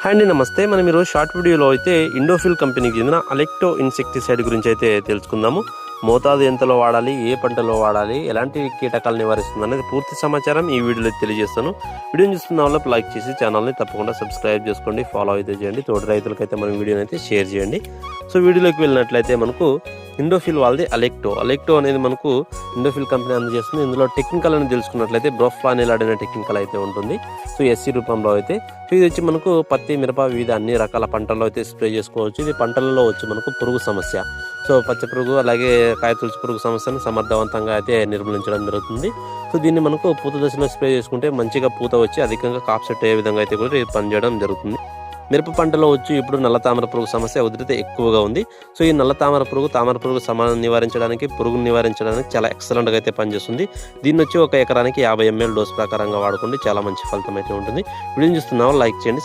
Hi అండి, నమస్తే. మనం ఈరోజు షార్ట్ వీడియోలో అయితే ఇండోఫిల్ కంపెనీకి చెందిన అలెక్టో ఇన్సెక్టిసైడ్ గురించి అయితే తెలుసుకుందాము. మోతాదు ఎంతలో వాడాలి, ఏ పంటలో వాడాలి, ఎలాంటి కీటకాలు నివారిస్తుంది అనేది పూర్తి సమాచారం ఈ వీడియోలో తెలియజేస్తాను. వీడియోని చూస్తున్న వాళ్ళకి లైక్ చేసి ఛానల్ని తప్పకుండా సబ్స్క్రైబ్ చేసుకోండి, ఫాలో అయితే చేయండి. తోటి రైతులకైతే మన వీడియోని అయితే షేర్ చేయండి. సో వీడియోలోకి వెళ్ళినట్లయితే మనకు ఇండోఫిల్ వాళ్ళది అలెక్టో అనేది మనకు ఇండోఫిల్ కంపెనీ అందజేస్తుంది. ఇందులో టెక్నికల్ అని తెలుసుకున్నట్లయితే బ్రోఫ్లానిల్ అనే టెక్నికల్ అయితే ఉంటుంది. సో ఎస్సీ రూపంలో అయితే ఇది వచ్చి మనకు పత్తి, మిరప, వివిధ అన్ని రకాల పంటల్లో అయితే స్ప్రే చేసుకోవచ్చు. ఇది పంటలలో వచ్చి మనకు పురుగు సమస్య, సో పచ్చ పురుగు అలాగే కాయతులుచు పురుగు సమస్యను సమర్థవంతంగా అయితే నిర్మూలించడం జరుగుతుంది. సో దీన్ని మనకు పూత దశలో స్ప్రే చేసుకుంటే మంచిగా పూత వచ్చి అధికంగా కాప్ సెట్ అయ్యే విధంగా అయితే కూడా ఇది పనిచేయడం జరుగుతుంది. మిరప పంటలో వచ్చి ఇప్పుడు నల్ల తామర పురుగు సమస్య ఉధృతి ఎక్కువగా ఉంది. సో ఈ నల్ల తామర పురుగు సమానం నివారించడానికి, పురుగును నివారించడానికి చాలా ఎక్సలెంట్గా అయితే పనిచేస్తుంది. దీన్ని వచ్చి ఒక ఎకరానికి 50 ml డోస్ ప్రకారంగా వాడుకోండి, చాలా మంచి ఫలితం అయితే ఉంటుంది. వీడియోని చూస్తున్నాము, లైక్ చేయండి.